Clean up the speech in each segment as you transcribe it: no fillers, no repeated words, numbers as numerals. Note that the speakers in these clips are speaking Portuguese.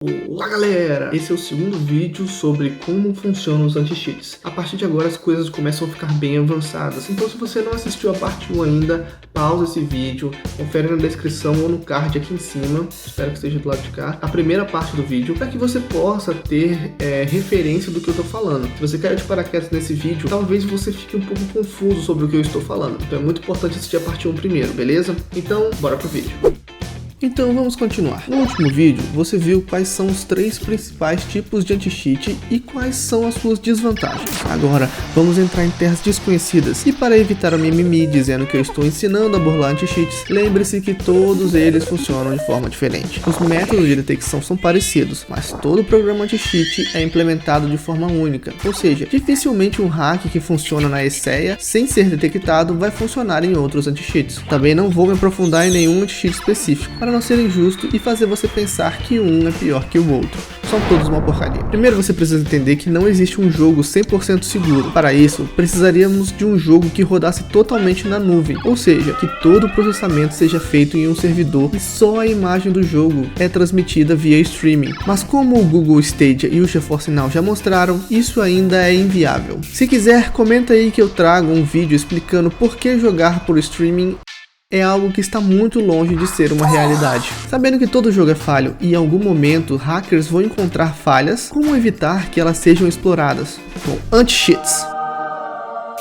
Olá galera, esse é o segundo vídeo sobre como funcionam os anti-cheats. A partir de agora as coisas começam a ficar bem avançadas, então se você não assistiu a parte 1 ainda, pausa esse vídeo, confere na descrição ou no card aqui em cima, espero que esteja do lado de cá, a primeira parte do vídeo, para que você possa ter referência do que eu estou falando. Se você quer de paraquedas nesse vídeo, talvez você fique um pouco confuso sobre o que eu estou falando, então é muito importante assistir a parte 1 primeiro, beleza? Então, bora pro vídeo. Então vamos continuar. No último vídeo, você viu quais são os 3 principais tipos de anti-cheat e quais são as suas desvantagens. Agora, vamos entrar em terras desconhecidas. E para evitar o mimimi dizendo que eu estou ensinando a burlar anti-cheats, lembre-se que todos eles funcionam de forma diferente. Os métodos de detecção são parecidos, mas todo programa anti-cheat é implementado de forma única. Ou seja, dificilmente um hack que funciona na ESEA sem ser detectado vai funcionar em outros anti-cheats. Também não vou me aprofundar em nenhum anti-cheat específico, para não ser injusto e fazer você pensar que um é pior que o outro. São todos uma porcaria. Primeiro você precisa entender que não existe um jogo 100% seguro. Para isso, precisaríamos de um jogo que rodasse totalmente na nuvem, ou seja, que todo o processamento seja feito em um servidor e só a imagem do jogo é transmitida via streaming. Mas como o Google Stadia e o GeForce Now já mostraram, isso ainda é inviável. Se quiser, comenta aí que eu trago um vídeo explicando por que jogar por streaming é algo que está muito longe de ser uma realidade. Sabendo que todo jogo é falho e em algum momento hackers vão encontrar falhas, como evitar que elas sejam exploradas? Com anti-cheats.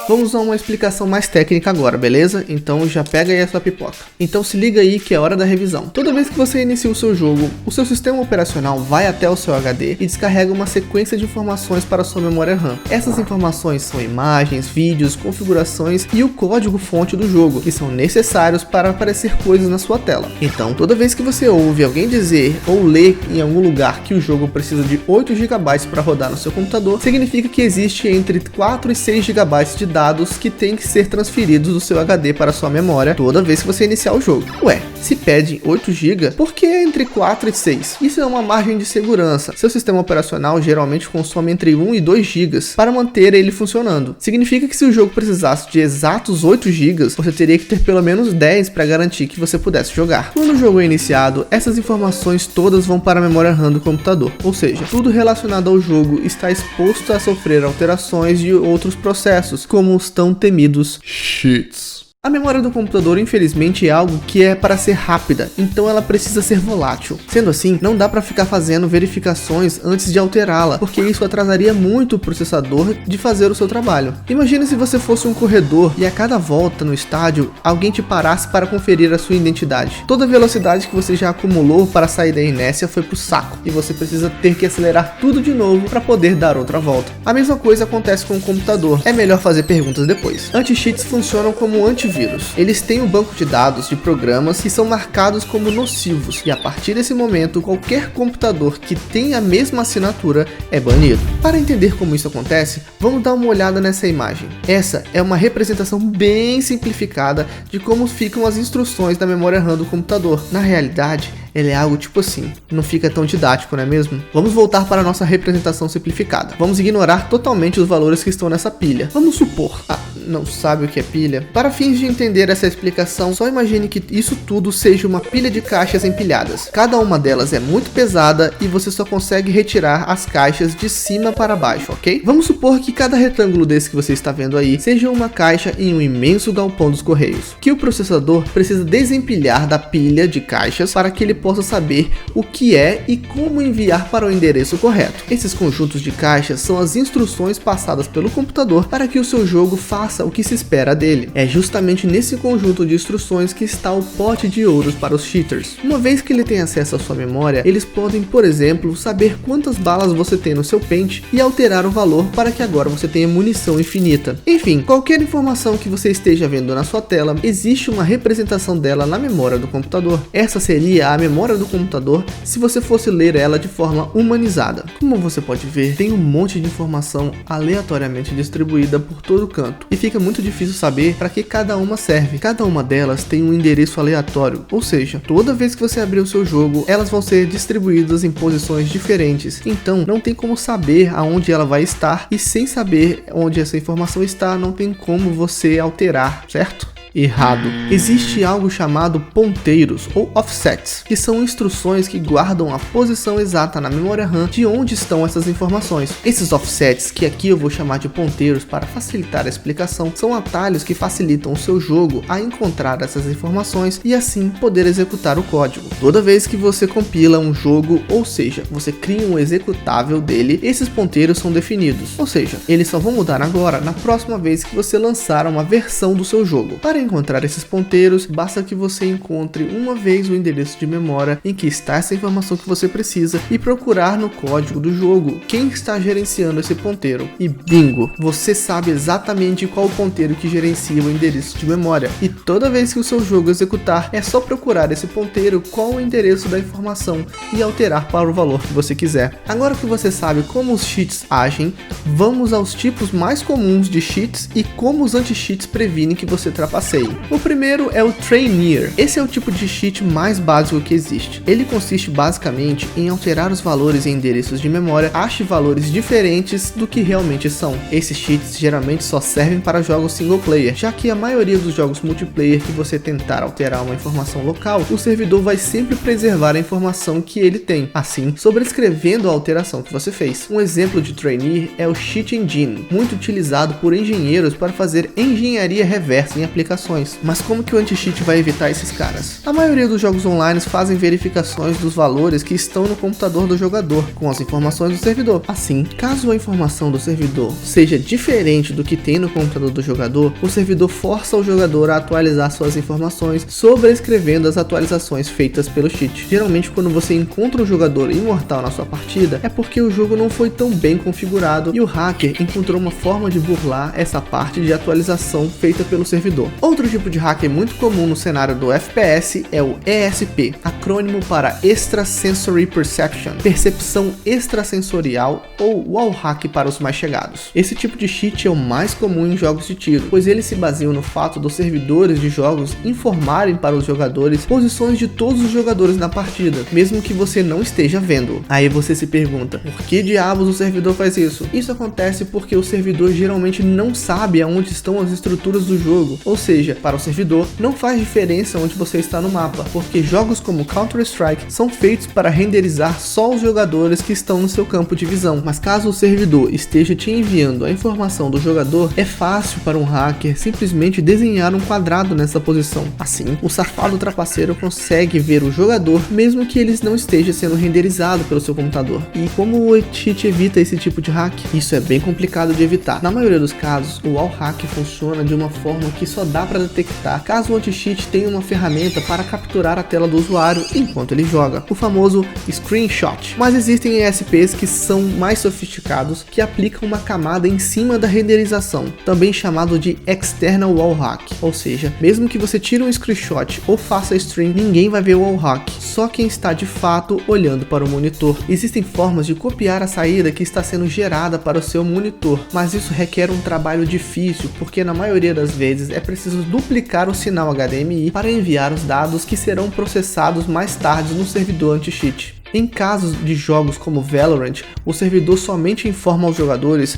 Vamos a uma explicação mais técnica agora, beleza? Então já pega aí a sua pipoca. Então se liga aí que é hora da revisão. Toda vez que você inicia o seu jogo, o seu sistema operacional vai até o seu HD e descarrega uma sequência de informações para a sua memória RAM. Essas informações são imagens, vídeos, configurações e o código-fonte do jogo, que são necessários para aparecer coisas na sua tela. Então, toda vez que você ouve alguém dizer ou ler em algum lugar que o jogo precisa de 8 GB para rodar no seu computador, significa que existe entre 4 e 6 GB de dados que tem que ser transferidos do seu HD para sua memória toda vez que você iniciar o jogo. Ué, se pede 8 GB, por que entre 4 e 6? Isso é uma margem de segurança. Seu sistema operacional geralmente consome entre 1 e 2 GB para manter ele funcionando. Significa que se o jogo precisasse de exatos 8 GB, você teria que ter pelo menos 10 para garantir que você pudesse jogar. Quando o jogo é iniciado, essas informações todas vão para a memória RAM do computador, ou seja, tudo relacionado ao jogo está exposto a sofrer alterações de outros processos, como os tão temidos cheats. A memória do computador, infelizmente, é algo que é para ser rápida, então ela precisa ser volátil. Sendo assim, não dá para ficar fazendo verificações antes de alterá-la, porque isso atrasaria muito o processador de fazer o seu trabalho. Imagine se você fosse um corredor e a cada volta no estádio, alguém te parasse para conferir a sua identidade. Toda a velocidade que você já acumulou para sair da inércia foi pro saco, e você precisa ter que acelerar tudo de novo para poder dar outra volta. A mesma coisa acontece com o computador, é melhor fazer perguntas depois. Anti-cheats funcionam como antivírus. Eles têm um banco de dados de programas que são marcados como nocivos, e a partir desse momento, qualquer computador que tenha a mesma assinatura é banido. Para entender como isso acontece, vamos dar uma olhada nessa imagem. Essa é uma representação bem simplificada de como ficam as instruções da memória RAM do computador. Na realidade, ele é algo tipo assim, não fica tão didático, não é mesmo? Vamos voltar para a nossa representação simplificada. Vamos ignorar totalmente os valores que estão nessa pilha. Vamos supor... não sabe o que é pilha? Para fins de entender essa explicação, só imagine que isso tudo seja uma pilha de caixas empilhadas. Cada uma delas é muito pesada e você só consegue retirar as caixas de cima para baixo, ok? Vamos supor que cada retângulo desse que você está vendo aí seja uma caixa em um imenso galpão dos correios, que o processador precisa desempilhar da pilha de caixas para que ele possa saber o que é e como enviar para o endereço correto. Esses conjuntos de caixas são as instruções passadas pelo computador para que o seu jogo faça o que se espera dele. É justamente nesse conjunto de instruções que está o pote de ouros para os cheaters. Uma vez que ele tem acesso à sua memória, eles podem, por exemplo, saber quantas balas você tem no seu pente e alterar o valor para que agora você tenha munição infinita. Enfim, qualquer informação que você esteja vendo na sua tela, existe uma representação dela na memória do computador. Essa seria a memória do computador se você fosse ler ela de forma humanizada. Como você pode ver, tem um monte de informação aleatoriamente distribuída por todo canto e fica muito difícil saber para que cada uma serve. Cada uma delas tem um endereço aleatório, ou seja, toda vez que você abrir o seu jogo, elas vão ser distribuídas em posições diferentes. Então, não tem como saber aonde ela vai estar, e sem saber onde essa informação está, não tem como você alterar, certo? Errado. Existe algo chamado ponteiros ou offsets, que são instruções que guardam a posição exata na memória RAM de onde estão essas informações. Esses offsets, que aqui eu vou chamar de ponteiros para facilitar a explicação, são atalhos que facilitam o seu jogo a encontrar essas informações e assim poder executar o código. Toda vez que você compila um jogo, ou seja, você cria um executável dele, esses ponteiros são definidos, ou seja, eles só vão mudar agora na próxima vez que você lançar uma versão do seu jogo. Para encontrar esses ponteiros, basta que você encontre uma vez o endereço de memória em que está essa informação que você precisa e procurar no código do jogo quem está gerenciando esse ponteiro. E bingo, você sabe exatamente qual o ponteiro que gerencia o endereço de memória. E toda vez que o seu jogo executar, é só procurar esse ponteiro, qual o endereço da informação e alterar para o valor que você quiser. Agora que você sabe como os cheats agem, vamos aos tipos mais comuns de cheats e como os anti-cheats previnem que você trapaceie. O primeiro é o Trainier. Esse é o tipo de cheat mais básico que existe. Ele consiste basicamente em alterar os valores em endereços de memória, ache valores diferentes do que realmente são. Esses cheats geralmente só servem para jogos single player, já que a maioria dos jogos multiplayer que você tentar alterar uma informação local, o servidor vai sempre preservar a informação que ele tem, assim sobrescrevendo a alteração que você fez. Um exemplo de Trainier é o Cheat Engine, muito utilizado por engenheiros para fazer engenharia reversa em aplicações. Mas como que o anti-cheat vai evitar esses caras? A maioria dos jogos online fazem verificações dos valores que estão no computador do jogador, com as informações do servidor. Assim, caso a informação do servidor seja diferente do que tem no computador do jogador, o servidor força o jogador a atualizar suas informações, sobrescrevendo as atualizações feitas pelo cheat. Geralmente, quando você encontra um jogador imortal na sua partida, é porque o jogo não foi tão bem configurado e o hacker encontrou uma forma de burlar essa parte de atualização feita pelo servidor. Outro tipo de hacker muito comum no cenário do FPS é o ESP, acrônimo para Extrasensory Perception, percepção extrasensorial, ou wallhack para os mais chegados. Esse tipo de cheat é o mais comum em jogos de tiro, pois eles se baseiam no fato dos servidores de jogos informarem para os jogadores posições de todos os jogadores na partida, mesmo que você não esteja vendo. Aí você se pergunta, por que diabos o servidor faz isso? Isso acontece porque o servidor geralmente não sabe aonde estão as estruturas do jogo, ou seja, para o servidor não faz diferença onde você está no mapa, porque jogos como Counter-Strike são feitos para renderizar só os jogadores que estão no seu campo de visão. Mas caso o servidor esteja te enviando a informação do jogador, é fácil para um hacker simplesmente desenhar um quadrado nessa posição. Assim, o safado trapaceiro consegue ver o jogador mesmo que ele não esteja sendo renderizado pelo seu computador. E como o cheat evita esse tipo de hack? Isso é bem complicado de evitar. Na maioria dos casos, o wallhack funciona de uma forma que só dá para detectar caso o anti-cheat tenha uma ferramenta para capturar a tela do usuário enquanto ele joga, o famoso screenshot. Mas existem ESPs que são mais sofisticados, que aplicam uma camada em cima da renderização, também chamado de External Wallhack, ou seja, mesmo que você tire um screenshot ou faça stream, ninguém vai ver o wallhack, só quem está de fato olhando para o monitor. Existem formas de copiar a saída que está sendo gerada para o seu monitor, mas isso requer um trabalho difícil, porque na maioria das vezes é preciso duplicar o sinal HDMI para enviar os dados que serão processados mais tarde no servidor anti-cheat. Em casos de jogos como Valorant, o servidor somente informa aos jogadores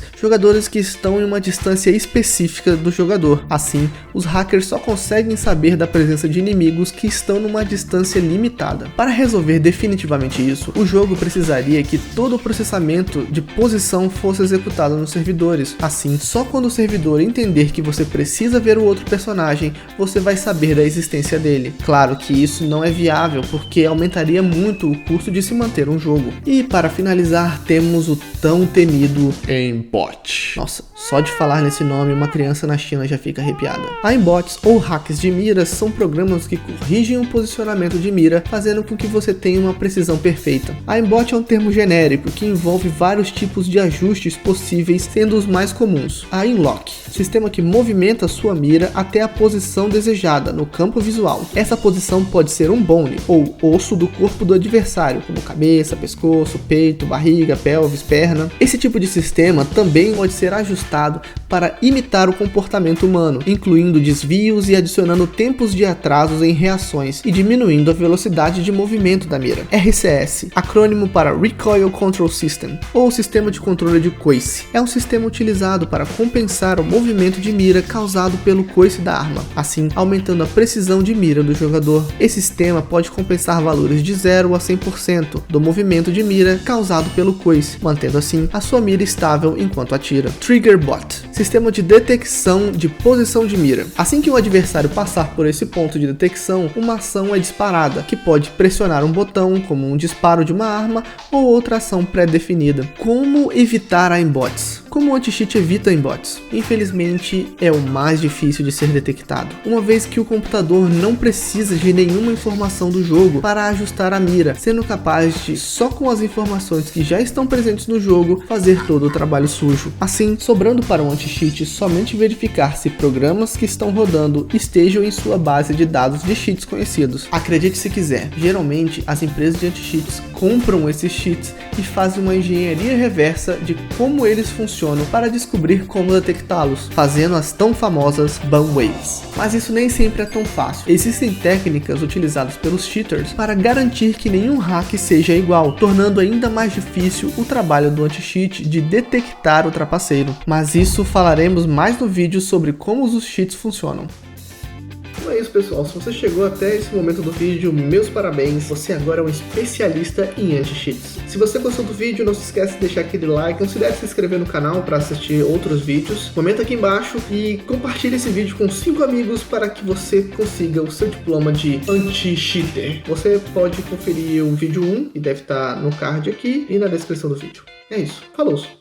que estão em uma distância específica do jogador. Assim, os hackers só conseguem saber da presença de inimigos que estão numa distância limitada. Para resolver definitivamente isso, o jogo precisaria que todo o processamento de posição fosse executado nos servidores. Assim, só quando o servidor entender que você precisa ver o outro personagem, você vai saber da existência dele. Claro que isso não é viável, porque aumentaria muito o custo de se manter um jogo. E para finalizar, temos o tão temido aimbot. Nossa, só de falar nesse nome, uma criança na China já fica arrepiada. Aimbots, ou hacks de mira, são programas que corrigem o posicionamento de mira, fazendo com que você tenha uma precisão perfeita. Aimbot é um termo genérico que envolve vários tipos de ajustes possíveis, sendo os mais comuns. A aimlock, sistema que movimenta sua mira até a posição desejada no campo visual. Essa posição pode ser um bone, ou osso do corpo do adversário, como cabeça, pescoço, peito, barriga, pelvis, perna. Esse tipo de sistema também pode ser ajustado para imitar o comportamento humano, incluindo desvios e adicionando tempos de atrasos em reações e diminuindo a velocidade de movimento da mira. RCS, acrônimo para Recoil Control System, ou Sistema de Controle de Coice, é um sistema utilizado para compensar o movimento de mira causado pelo coice da arma, assim aumentando a precisão de mira do jogador. Esse sistema pode compensar valores de 0 a 100% do movimento de mira causado pelo coice, mantendo assim a sua mira estável enquanto atira. Trigger Bot, sistema de detecção de posição de mira. Assim que o adversário passar por esse ponto de detecção, uma ação é disparada, que pode pressionar um botão, como um disparo de uma arma ou outra ação pré-definida. Como evitar aimbots? Como o anti-cheat evita aimbots? Infelizmente, é o mais difícil de ser detectado, uma vez que o computador não precisa de nenhuma informação do jogo para ajustar a mira, sendo capaz de, só com as informações que já estão presentes no jogo, fazer todo o trabalho sujo. Assim, sobrando para o anti-cheat somente verificar se programas que estão rodando estejam em sua base de dados de cheats conhecidos. Acredite se quiser, geralmente as empresas de anti-cheats compram esses cheats e fazem uma engenharia reversa de como eles funcionam para descobrir como detectá-los, fazendo as tão famosas ban waves. Mas isso nem sempre é tão fácil. Existem técnicas utilizadas pelos cheaters para garantir que nenhum hack seja igual, tornando ainda mais difícil o trabalho do anti-cheat de detectar o trapaceiro. Mas isso falaremos mais no vídeo sobre como os cheats funcionam. Então é isso, pessoal, se você chegou até esse momento do vídeo, meus parabéns, você agora é um especialista em anti-cheats. Se você gostou do vídeo, não se esquece de deixar aquele like, considere se inscrever no canal para assistir outros vídeos, comenta aqui embaixo e compartilhe esse vídeo com 5 amigos para que você consiga o seu diploma de anti-cheater. Você pode conferir o vídeo 1, que deve estar no card aqui e na descrição do vídeo. É isso, falou!